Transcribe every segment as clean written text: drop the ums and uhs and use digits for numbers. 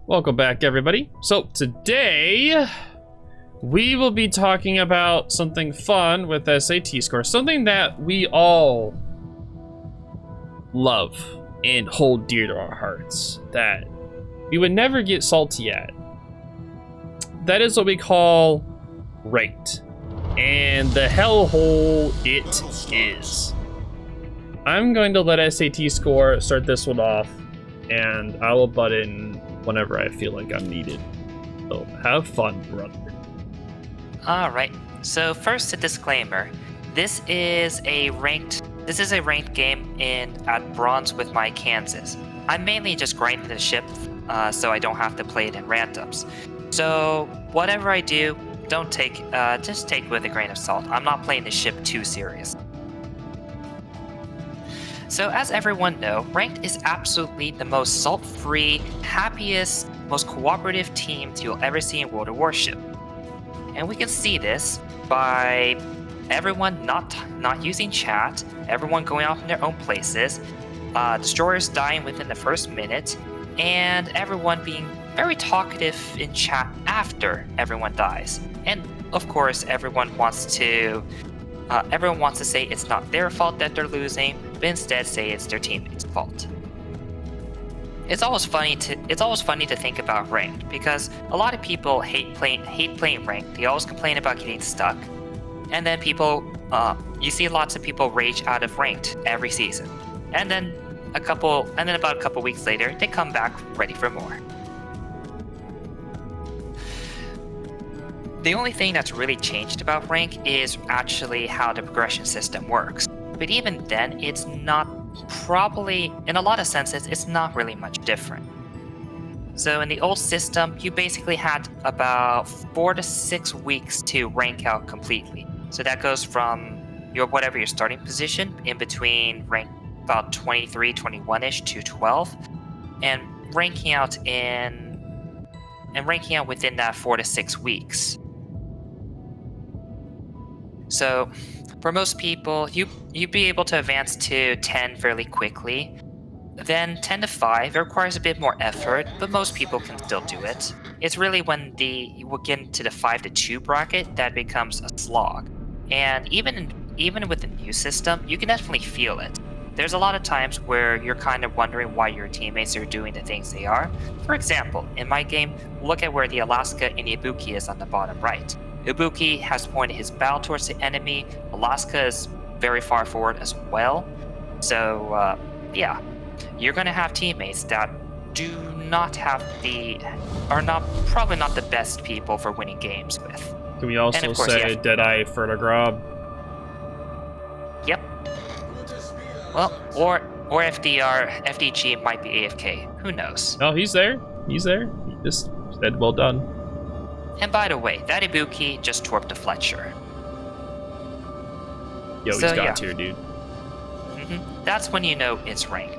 Welcome back, everybody. So today we will be talking about something fun with SAT score, something that we all love and hold dear to our hearts, that we would never get salty at. That is what we call ranked, and the hellhole it is. I'm going to let SAT score start this one off, and I will butt in whenever I feel like I'm needed. So have fun, brother. Alright, so first a disclaimer. This is a ranked game at bronze with my Kansas. I'm mainly just grinding the ship, so I don't have to play it in randoms. So whatever I do, just take it with a grain of salt. I'm not playing the ship too serious. So as everyone know, Ranked is absolutely the most salt-free, happiest, most cooperative teams you'll ever see in World of Warship. And we can see this by everyone not using chat, everyone going off in their own places, destroyers dying within the first minute, and everyone being very talkative in chat after everyone dies. And of course, everyone wants to say it's not their fault that they're losing, but instead say it's their teammates' fault. It's always funny to think about ranked because a lot of people hate playing ranked. They always complain about getting stuck, and then you see lots of people rage out of ranked every season, and then about a couple weeks later, they come back ready for more. The only thing that's really changed about rank is actually how the progression system works. But even then, in a lot of senses, it's not really much different. So in the old system, you basically had about 4 to 6 weeks to rank out completely. So that goes from your starting position in between rank about 23, 21-ish to 12, and ranking out within that 4 to 6 weeks. So, for most people, you'd be able to advance to 10 fairly quickly. Then 10 to 5, it requires a bit more effort, but most people can still do it. It's really when you will get into the 5 to 2 bracket that becomes a slog. And even with the new system, you can definitely feel it. There's a lot of times where you're kind of wondering why your teammates are doing the things they are. For example, in my game, look at where the Alaska and Ibuki is on the bottom right. Ibuki has pointed his bow towards the enemy. Alaska is very far forward as well. So, yeah, you're going to have teammates that probably not the best people for winning games with. Can we also say Deadeye Ferdigrab? Yep. Well, or FDG might be AFK. Who knows? Oh, he's there. He just said, well done. And by the way, that Ibuki just torped a Fletcher. Yo, he's got tier, dude. That's when you know it's ranked.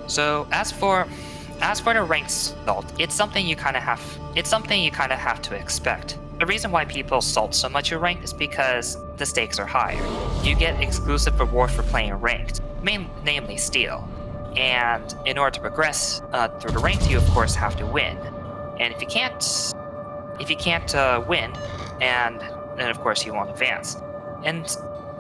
So as for the ranked salt, it's something you kind of have to expect. The reason why people salt so much in ranked is because the stakes are higher. You get exclusive reward for playing ranked, namely steel. And in order to progress through the ranks, you of course have to win. And if you can't win, and then of course you won't advance. And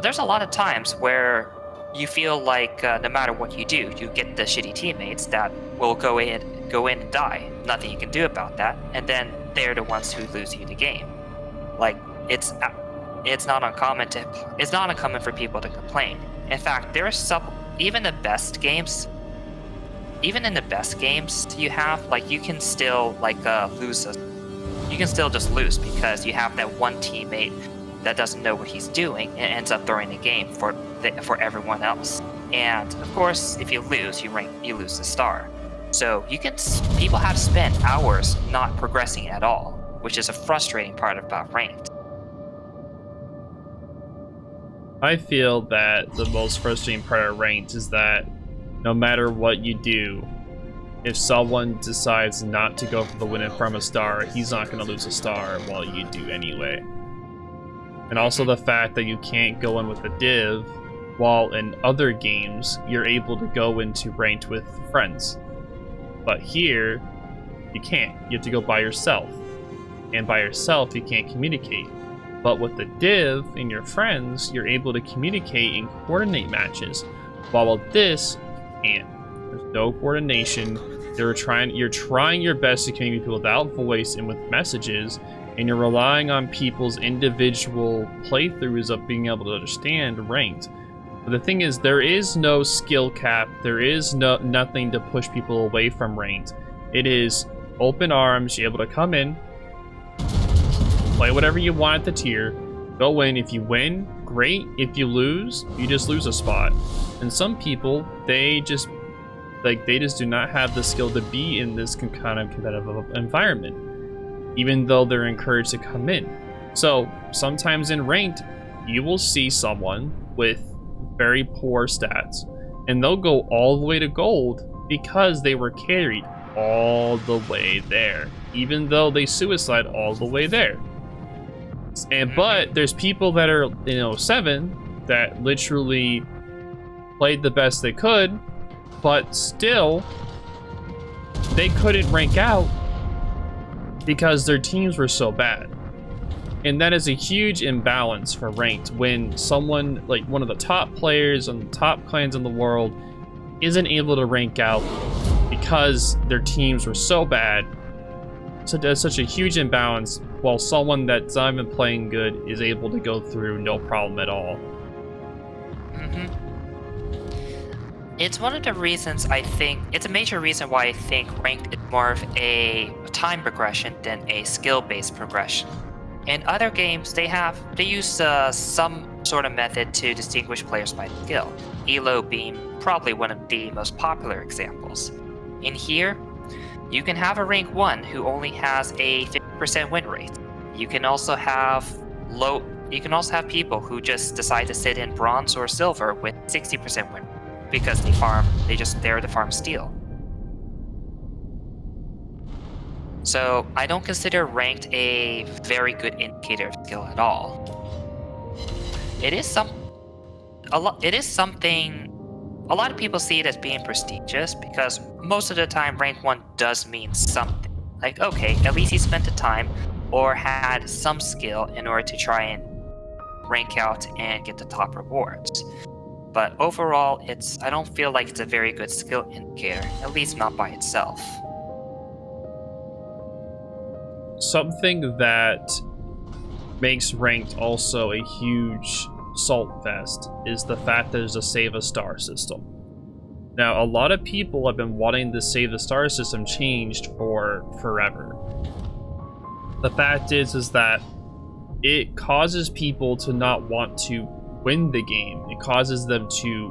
there's a lot of times where you feel like no matter what you do, you get the shitty teammates that will go in and die. Nothing you can do about that. And then they're the ones who lose you the game. Like it's not uncommon for people to complain. In fact, even in the best games you have, like, you can still you can still just lose because you have that one teammate that doesn't know what he's doing and ends up throwing the game for everyone else. And of course, if you lose, you lose the star. So people have spent hours not progressing at all, which is a frustrating part about ranked. I feel that the most frustrating part of ranked is that no matter what you do, if someone decides not to go for the win and farm a star, he's not going to lose a star while you do anyway. And also the fact that you can't go in with a div, while in other games, you're able to go into ranked with friends. But here, you can't. You have to go by yourself. And by yourself, you can't communicate. But with the div and your friends, you're able to communicate and coordinate matches. While with this, you can't. There's no coordination. You're trying your best to communicate with people without voice and with messages, and you're relying on people's individual playthroughs of being able to understand ranked. But the thing is, there is no skill cap. There is nothing to push people away from ranked. It is open arms. You're able to come in, play whatever you want at the tier, go in. If you win, great. If you lose, you just lose a spot. And some people, they just do not have the skill to be in this kind of competitive environment, even though they're encouraged to come in. So sometimes in ranked, you will see someone with very poor stats, and they'll go all the way to gold because they were carried all the way there, even though they suicide all the way there. But there's people that are in 07 that literally played the best they could, but still they couldn't rank out because their teams were so bad. And that is a huge imbalance for ranked when someone like one of the top players and the top clans in the world isn't able to rank out because their teams were so bad. So there's such a huge imbalance, while someone that's not even playing good is able to go through no problem at all. It's one of the reasons it's a major reason why I think ranked is more of a time progression than a skill-based progression. In other games, they use some sort of method to distinguish players by skill, Elo being probably one of the most popular examples. In here, you can have a rank 1 who only has a 50% win rate. You can also have people who just decide to sit in bronze or silver with 60% win rate because they're there to farm steel. So I don't consider ranked a very good indicator of skill at all. It is something a lot of people see it as being prestigious because most of the time rank 1 does mean something. Like, okay, at least he spent the time or had some skill in order to try and rank out and get the top rewards. But overall, I don't feel like it's a very good skill indicator, at least not by itself. Something that makes ranked also a huge salt fest is the fact that there's a save a star system. Now, a lot of people have been wanting the save a star system changed for forever. The fact is that it causes people to not want to win the game. It causes them to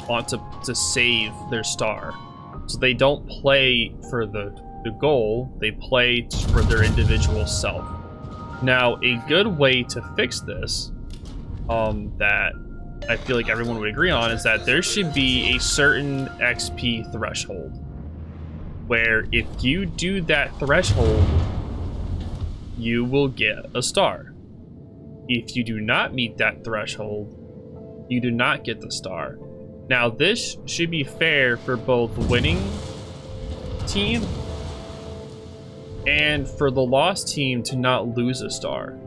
want to save their star. So they don't play for the goal, they play for their individual self. Now, a good way to fix this, that I feel like everyone would agree on, is that there should be a certain XP threshold, where if you do that threshold, you will get a star. If you do not meet that threshold, you do not get the star. Now, this should be fair for both winning team and for the lost team to not lose a star.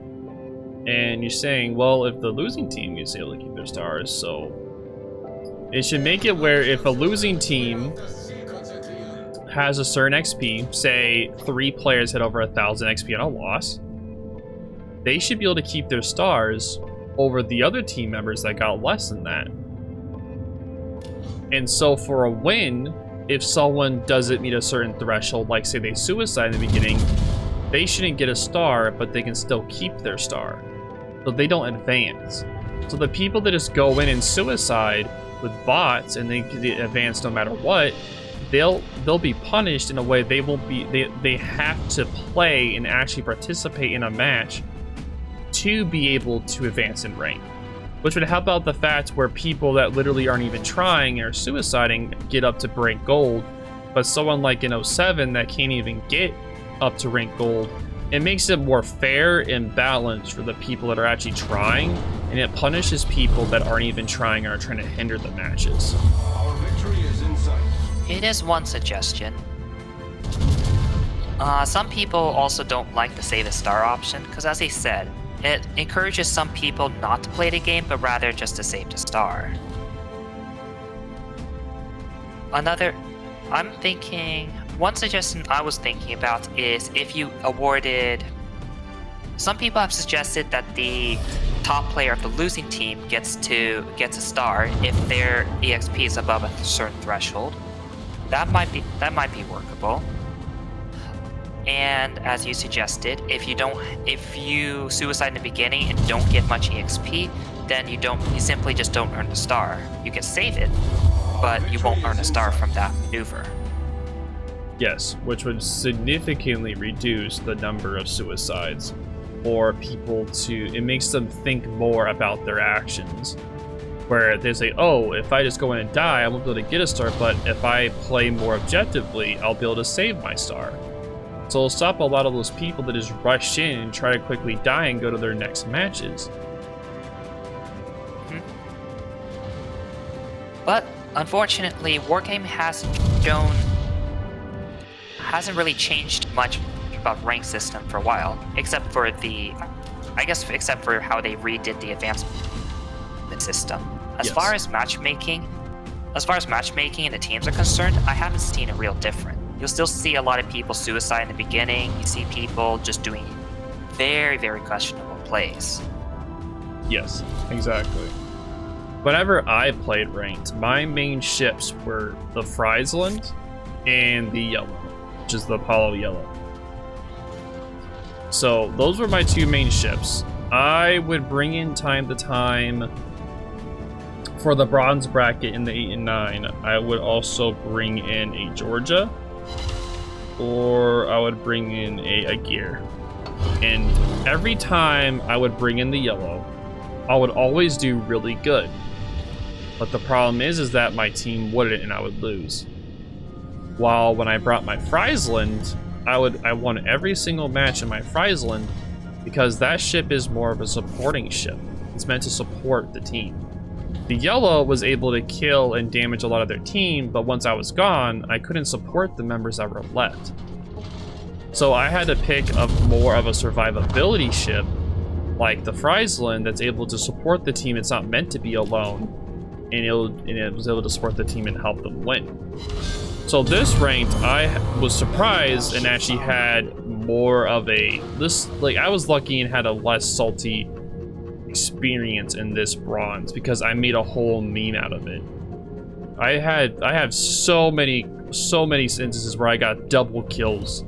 And you're saying, well, if the losing team is able to keep their stars, so it should make it where if a losing team has a certain XP, say 3 players hit over 1,000 XP on a loss, they should be able to keep their stars over the other team members that got less than that. And so for a win, if someone doesn't meet a certain threshold, like say they suicide in the beginning, they shouldn't get a star, but they can still keep their star. So they don't advance. So the people that just go in and suicide with bots and they advance no matter what, they'll be punished in a way they won't be. They have to play and actually participate in a match to be able to advance in rank, which would help out the fact where people that literally aren't even trying or suiciding get up to rank gold, but someone like in 07 that can't even get up to rank gold, it makes it more fair and balanced for the people that are actually trying, and it punishes people that aren't even trying or are trying to hinder the matches. It is one suggestion. Some people also don't like the save a star option because, as I said, it encourages some people not to play the game, but rather just to save the star. One suggestion I was thinking about is if you awarded. Some people have suggested that the top player of the losing team gets a star if their EXP is above a certain threshold. That might be workable. And as you suggested, if you suicide in the beginning and don't get much EXP, then you simply just don't earn the star. You can save it, but you won't earn a star from that maneuver. Yes, which would significantly reduce the number of suicides for people it makes them think more about their actions. Where they say, oh, if I just go in and die, I won't be able to get a star, but if I play more objectively, I'll be able to save my star. So it'll stop a lot of those people that just rush in and try to quickly die and go to their next matches. But unfortunately, Wargame hasn't really changed much about rank system for a while, except for how they redid the advancement system. As far as matchmaking and the teams are concerned, I haven't seen a real difference. You'll still see a lot of people suicide in the beginning. You see people just doing very, very questionable plays. Yes, exactly. Whenever I played ranked, my main ships were the Friesland and the Yellow, which is the Apollo Yellow. So those were my two main ships. I would bring in time to time for the bronze bracket in the 8 and 9. I would also bring in a Georgia, or I would bring in a gear. And every time I would bring in the yellow, I would always do really good. But the problem is that my team wouldn't, and I would lose. While when I brought my Friesland, I won every single match in my Friesland because that ship is more of a supporting ship. It's meant to support the team. The yellow was able to kill and damage a lot of their team, but once I was gone, I couldn't support the members that were left. So I had to pick more of a survivability ship, like the Friesland, that's able to support the team. It's not meant to be alone, and it was able to support the team and help them win. So this ranked, I was surprised and actually had more of I was lucky and had a less salty experience in this bronze because I made a whole meme out of it. I have so many instances where I got double kills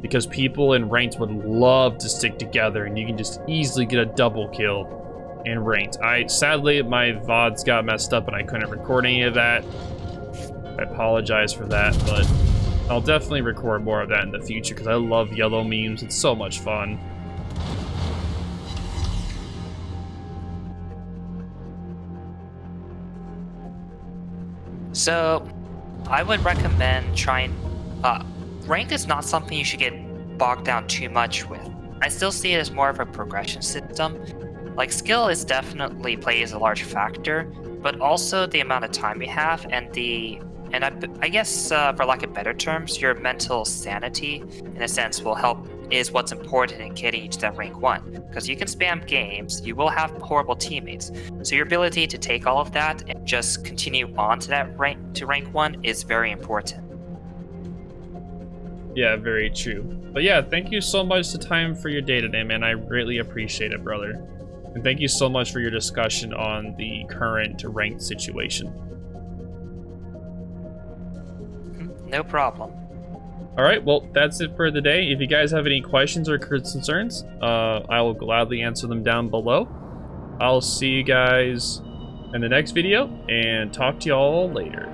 because people in ranked would love to stick together, and you can just easily get a double kill in ranked. Sadly my VODs got messed up and I couldn't record any of that. I apologize for that, but I'll definitely record more of that in the future because I love yellow memes. It's so much fun. So, I would recommend trying. Ranked is not something you should get bogged down too much with. I still see it as more of a progression system. Like, skill is definitely plays a large factor, but also the amount of time you have and I guess for lack of better terms, your mental sanity in a sense is what's important in getting you to that rank 1. Because you can spam games, you will have horrible teammates. So your ability to take all of that and just continue on to that rank 1 is very important. Yeah, very true. But yeah, thank you so much for time for your day today, man. I greatly appreciate it, brother. And thank you so much for your discussion on the current ranked situation. No problem. All right, well, that's it for the day. If you guys have any questions or concerns, I will gladly answer them down below. I'll see you guys in the next video and talk to y'all later.